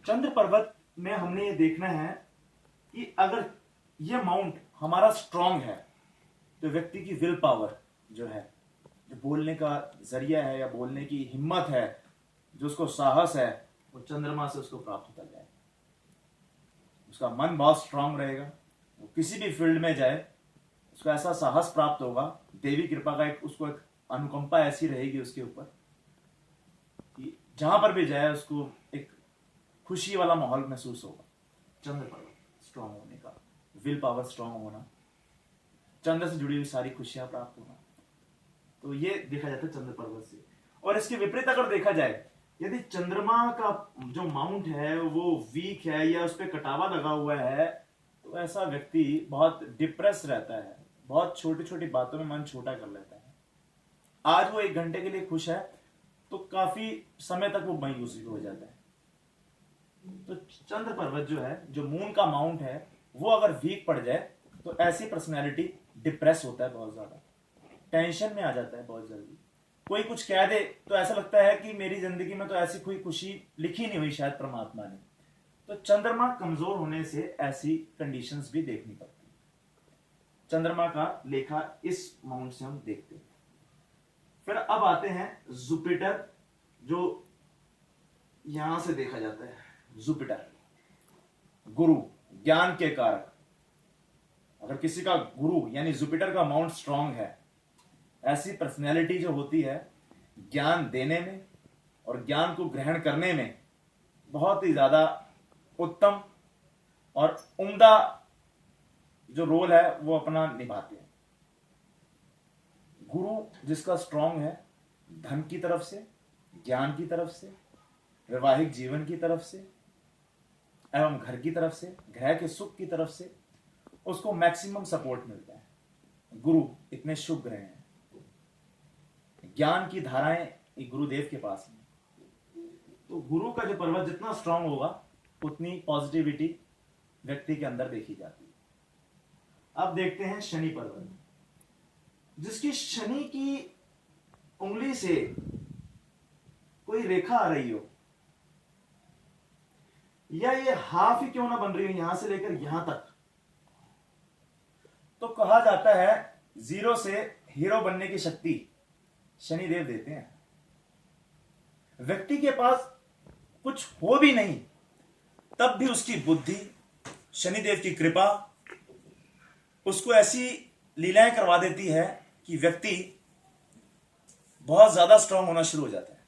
चंद्र पर्वत में हमने ये देखना है कि अगर ये माउंट हमारा स्ट्रांग है तो व्यक्ति की विल पावर जो है, जो बोलने का जरिया है या बोलने की हिम्मत है, जो उसको साहस है, वो चंद्रमा से उसको प्राप्त होता जाए। उसका मन बहुत स्ट्रांग रहेगा, वो किसी भी फील्ड में जाए उसको ऐसा साहस प्राप्त होगा, देवी कृपा का एक उसको एक अनुकंपा ऐसी रहेगी उसके ऊपर कि जहां पर भी जाए उसको एक खुशी वाला माहौल महसूस होगा। चंद्र पर्वत स्ट्रांग होने का, विल पावर स्ट्रांग होना, चंद्र से जुड़ी हुई सारी खुशियां प्राप्त होना, तो ये देखा जाता है चंद्र पर्वत से। और इसके विपरीत अगर देखा जाए, यदि चंद्रमा का जो माउंट है वो वीक है या उस पर कटावा लगा हुआ है, तो ऐसा व्यक्ति बहुत डिप्रेस रहता है, बहुत छोटी छोटी बातों में मन छोटा कर लेता है। आज वो 1 घंटे के लिए खुश है तो काफी समय तक वो मायूस भी हो जाता है। तो चंद्र पर्वत जो है, जो मून का माउंट है, वो अगर वीक पड़ जाए तो ऐसी पर्सनैलिटी डिप्रेस होता है, बहुत ज्यादा टेंशन में आ जाता है बहुत जल्दी। कोई कुछ कह दे तो ऐसा लगता है कि मेरी जिंदगी में तो ऐसी कोई खुशी लिखी नहीं हुई शायद परमात्मा ने। तो चंद्रमा कमजोर होने से ऐसी कंडीशंस भी देखनी पड़ती है। चंद्रमा का लेखा इस माउंट से हम देखते हैं। फिर अब आते हैं जुपिटर, जो यहां से देखा जाता है। जुपिटर गुरु, ज्ञान के कारक। अगर किसी का गुरु यानी जुपिटर का माउंट स्ट्रांग है, ऐसी पर्सनैलिटी जो होती है ज्ञान देने में और ज्ञान को ग्रहण करने में बहुत ही ज्यादा उत्तम और उम्दा जो रोल है वो अपना निभाते हैं। गुरु जिसका स्ट्रांग है, धन की तरफ से, ज्ञान की तरफ से, वैवाहिक जीवन की तरफ से एवं घर की तरफ से, ग्रह के सुख की तरफ से उसको मैक्सिमम सपोर्ट मिलता है। गुरु इतने शुभ ग्रह हैं, ज्ञान की धाराएं गुरुदेव के पास हैं। तो गुरु का जो पर्वत जितना स्ट्रांग होगा उतनी पॉजिटिविटी व्यक्ति के अंदर देखी जाती है। अब देखते हैं शनि पर्वत, जिसकी शनि की उंगली से कोई रेखा आ रही हो, या ये हाफ ही क्यों ना बन रही हो यहां से लेकर यहां तक, तो कहा जाता है जीरो से हीरो बनने की शक्ति शनिदेव देते हैं। व्यक्ति के पास कुछ हो भी नहीं तब भी उसकी बुद्धि, शनिदेव की कृपा उसको ऐसी लीलाएं करवा देती है कि व्यक्ति बहुत ज्यादा स्ट्रांग होना शुरू हो जाता है।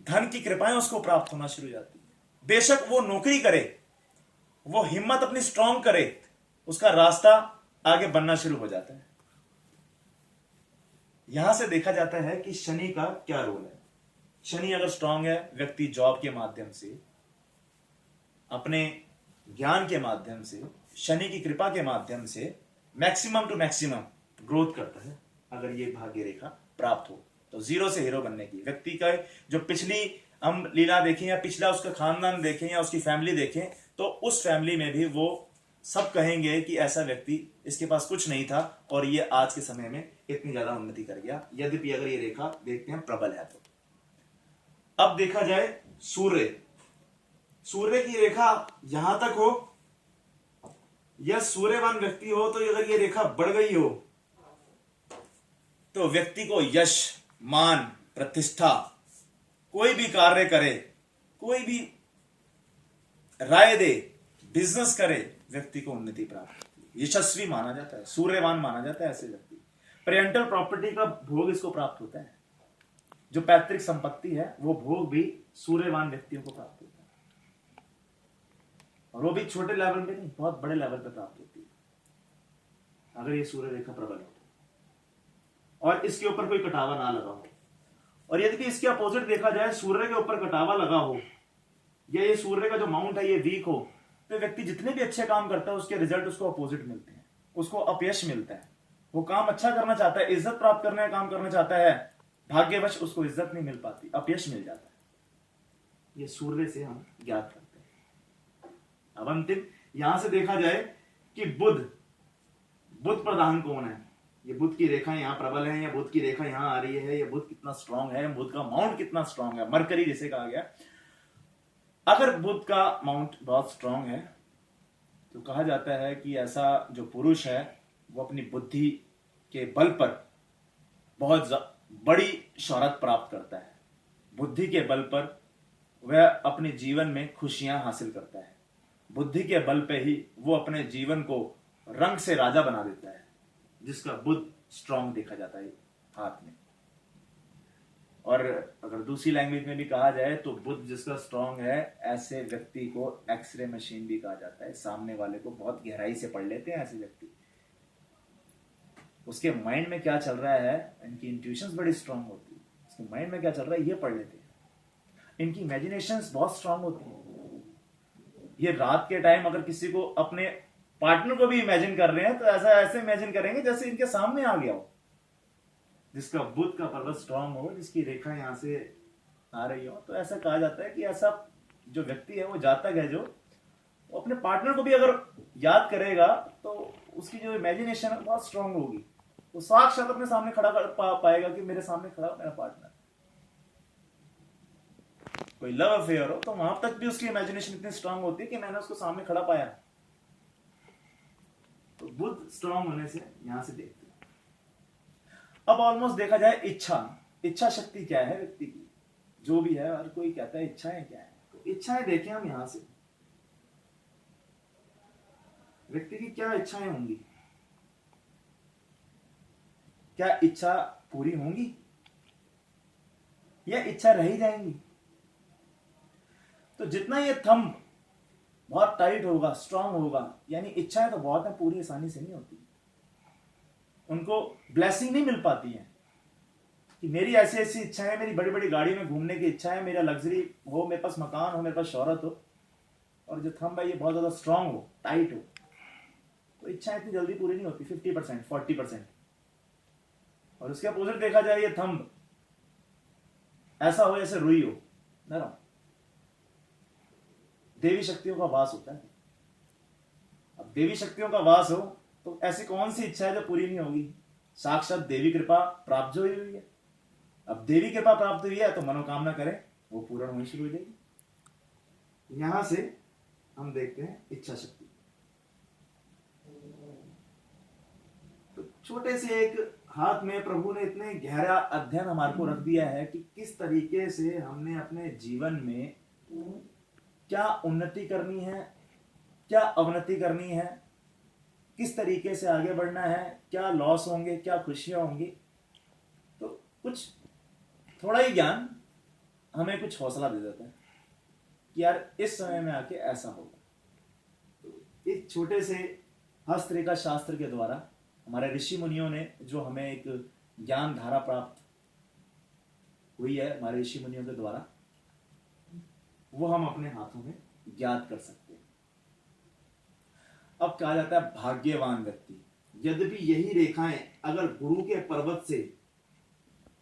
धन की कृपाएं उसको प्राप्त होना शुरू हो जाती है। बेशक वो नौकरी करे, वो हिम्मत अपनी स्ट्रांग करे, उसका रास्ता आगे बनना शुरू हो जाता है। यहां से देखा जाता है कि शनि का क्या रोल है। शनि अगर स्ट्रांग है, व्यक्ति जॉब के माध्यम से, अपने ज्ञान के माध्यम से, शनि की कृपा के माध्यम से मैक्सिमम टू मैक्सिमम ग्रोथ करता है। अगर ये भाग्य रेखा प्राप्त हो तो जीरो से हीरो बनने की व्यक्ति का जो पिछली हम लीला देखें या पिछला उसका खानदान देखें या उसकी फैमिली देखें, तो उस फैमिली में भी वो सब कहेंगे कि ऐसा व्यक्ति, इसके पास कुछ नहीं था और ये आज के समय में इतनी ज्यादा उन्नति कर गया, यद्यपि अगर ये रेखा देखते हैं प्रबल है तो। अब देखा जाए सूर्य, सूर्य की रेखा यहां तक हो या सूर्यवान व्यक्ति हो, तो अगर ये रेखा बढ़ गई हो तो व्यक्ति को यश, मान, प्रतिष्ठा, कोई भी कार्य करे, कोई भी राय दे, बिजनेस करे, व्यक्ति को उन्नति प्राप्त, यशस्वी माना जाता है, सूर्यवान माना जाता है ऐसे व्यक्ति। पेरेंटल प्रॉपर्टी का भोग इसको प्राप्त होता है। जो पैतृक संपत्ति है वो भोग भी सूर्यवान व्यक्तियों को प्राप्त होता है, और वो भी छोटे लेवल पे नहीं, बहुत बड़े लेवल पे प्राप्त होती है अगर ये सूर्य रेखा प्रबल हो और इसके ऊपर कोई कटावा ना लगा हो। और यदि इसके अपोजिट देखा जाए, सूर्य के ऊपर कटावा लगा हो या ये सूर्य का जो माउंट है ये वीक हो, तो व्यक्ति जितने भी अच्छे काम करता है उसके रिजल्ट उसको अपोजिट मिलते हैं, उसको अपयश मिलता है। वो काम अच्छा करना चाहता है, इज्जत प्राप्त करने का काम करना चाहता है, भाग्यवश उसको इज्जत नहीं मिल पाती, अपयश मिल जाता है। ये सूर्य से हम ज्ञात करते हैं। अब अंतिम यहां से देखा जाए कि बुध, बुध प्रधान कौन है, ये बुध की रेखा यहां प्रबल है या बुध की रेखा यहां आ रही है, या बुध कितना स्ट्रांग है, बुध का माउंट कितना स्ट्रांग है, मरकरी जिसे कहा गया। अगर बुध का माउंट बहुत स्ट्रांग है तो कहा जाता है कि ऐसा जो पुरुष है वो अपनी बुद्धि के बल पर बहुत बड़ी शोहरत प्राप्त करता है। बुद्धि के बल पर वह अपने जीवन में खुशियां हासिल करता है। बुद्धि के बल पे ही वो अपने जीवन को रंग से राजा बना देता है, जिसका बुध स्ट्रांग देखा जाता है हाथ में। और अगर दूसरी लैंग्वेज में भी कहा जाए तो बुध जिसका स्ट्रांग है, ऐसे व्यक्ति को एक्सरे मशीन भी कहा जाता है। सामने वाले को बहुत गहराई से पढ़ लेते हैं ऐसे व्यक्ति। उसके माइंड में क्या चल रहा है, इनकी इंट्यूशंस बड़ी स्ट्रांग होती है। उसके माइंड में क्या चल रहा है ये पढ़ लेते हैं। इनकी इमेजिनेशंस बहुत स्ट्रांग होती है। ये रात के टाइम अगर किसी को अपने पार्टनर को भी इमेजिन कर रहे हैं तो ऐसा ऐसे इमेजिन करेंगे जैसे इनके सामने आ गया हो। जिसका बुध का पर्वत स्ट्रांग हो, जिसकी रेखा यहां से आ रही हो, तो ऐसा कहा जाता है कि ऐसा जो व्यक्ति है, वो जातक है, जो वो अपने पार्टनर को भी अगर याद करेगा तो उसकी जो इमेजिनेशन है बहुत स्ट्रांग होगी। वो साक्षात अपने सामने खड़ा कर पाएगा कि मेरे सामने खड़ा मेरा पार्टनर। कोई लव अफेयर हो तो वहां तक भी उसकी इमेजिनेशन इतनी स्ट्रांग होती है कि मैंने उसको सामने खड़ा पाया। तो बुध स्ट्रांग होने से यहां से देखते हैं। अब ऑलमोस्ट देखा जाए इच्छा शक्ति क्या है व्यक्ति की, जो भी है। हर कोई कहता है इच्छाएं क्या है, तो इच्छाएं देखें हम यहां से। व्यक्ति की क्या इच्छाएं होंगी, क्या इच्छा पूरी होंगी या इच्छा रह ही जाएंगी। तो जितना ये थंब बहुत टाइट होगा, स्ट्रांग होगा, यानी इच्छाएं तो बहुत है, पूरी आसानी से नहीं होती। उनको ब्लेसिंग नहीं मिल पाती है कि मेरी ऐसी ऐसी इच्छा है, मेरी बड़ी बड़ी गाड़ी में घूमने की इच्छा है, मेरा लग्जरी हो, मेरे पास मकान हो, मेरे पास शोहरत हो, और जो थंब है ये बहुत ज्यादा स्ट्रांग हो, टाइट हो, तो इच्छाएं इतनी जल्दी पूरी नहीं होती। 50%, 40%। और उसके अपोजिट देखा जाए, ये थंब ऐसा हो जैसे रुई हो, नरम, देवी शक्तियों का वास होता है। अब देवी शक्तियों का वास हो तो ऐसी कौन सी इच्छा है जो पूरी नहीं होगी। साक्षात देवी कृपा प्राप्त जो हुई है। अब देवी कृपा प्राप्त हुई है तो मनोकामना करें वो पूर्ण होनी शुरू हो जाएगी। यहां से हम देखते हैं इच्छा शक्ति। तो छोटे से एक हाथ में प्रभु ने इतने गहरा अध्ययन हमारे को रख दिया है कि किस तरीके से हमने अपने जीवन में क्या उन्नति करनी है, क्या अवनति करनी है, किस तरीके से आगे बढ़ना है, क्या लॉस होंगे, क्या खुशियां होंगी। तो कुछ थोड़ा ही ज्ञान हमें कुछ हौसला दे देता है कि यार इस समय में आके ऐसा होगा। तो एक छोटे से हस्तरेखा शास्त्र के द्वारा हमारे ऋषि मुनियों ने जो हमें एक ज्ञान धारा प्राप्त हुई है हमारे ऋषि मुनियों के द्वारा, वो हम अपने हाथों में ज्ञात कर सकते हैं। अब कहा जाता है भाग्यवान व्यक्ति। यद्यपि यही रेखाएं अगर गुरु के पर्वत से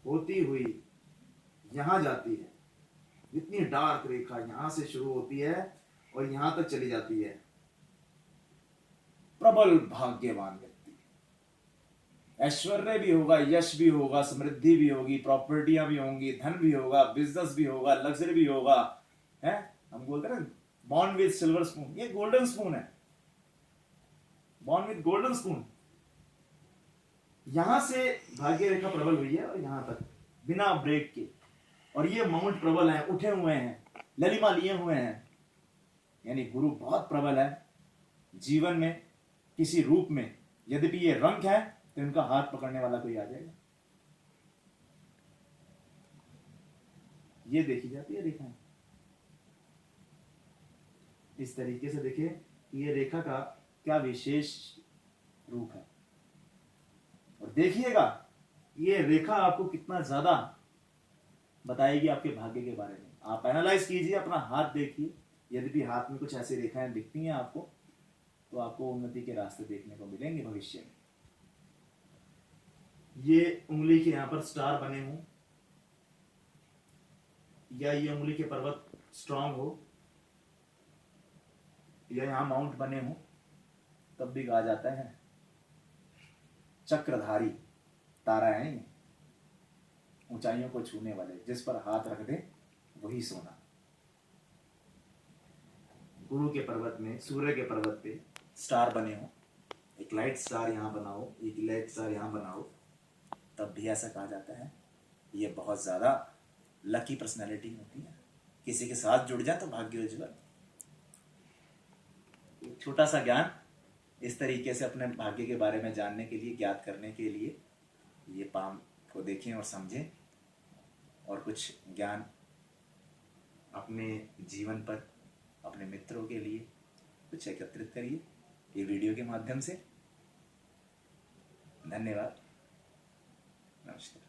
होती हुई यहां जाती है, इतनी डार्क रेखा यहां से शुरू होती है और यहां तक चली जाती है, प्रबल भाग्यवान व्यक्ति। ऐश्वर्य भी होगा, यश भी होगा, समृद्धि भी होगी, प्रॉपर्टियां भी होंगी, धन भी होगा, बिजनेस भी होगा, लग्जरी भी होगा, है। हम बोलते हैं बॉर्न विद सिल्वर स्पून, ये गोल्डन स्पून है। Born with golden spoon. यहां से भाग्य रेखा प्रबल हुई है और यहां तक बिना ब्रेक के। और ये माउंट प्रबल है, उठे हुए हैं, ललिमा लिए हुए हैं, यानी गुरु बहुत प्रबल है जीवन में किसी रूप में। यद्यपि ये रंग है तो इनका हाथ पकड़ने वाला कोई आ जाएगा। ये देखी जाती है रेखाएं इस तरीके से। देखिए कि ये रेखा का क्या विशेष रूप है, और देखिएगा ये रेखा आपको कितना ज्यादा बताएगी आपके भाग्य के बारे में। आप एनालाइज कीजिए, अपना हाथ देखिए। यदि हाथ में कुछ ऐसी रेखाएं दिखती हैं आपको, तो आपको उन्नति के रास्ते देखने को मिलेंगे भविष्य में। ये उंगली के यहां पर स्टार बने हों, या ये उंगली के पर्वत स्ट्रांग हो, या यहां माउंट बने हो, तब भी कहा जाता है चक्रधारी तारा है ये, ऊंचाइयों को छूने वाले, जिस पर हाथ रख दे वही सोना। गुरु के पर्वत में, सूर्य के पर्वत पे स्टार बने हो, एक लाइट स्टार यहाँ बनाओ, एक लाइट स्टार यहाँ बनाओ, तब भी ऐसा कहा जाता है ये बहुत ज़्यादा लकी पर्सनैलिटी होती है। किसी के साथ जुड़ जाए तो भाग्य उज्ज्वल। एक छोटा सा ज्ञान इस तरीके से अपने भाग्य के बारे में जानने के लिए, ज्ञात करने के लिए, ये पाम को देखें और समझें और कुछ ज्ञान अपने जीवन पर, अपने मित्रों के लिए कुछ एकत्रित करिए ये वीडियो के माध्यम से। धन्यवाद, नमस्कार।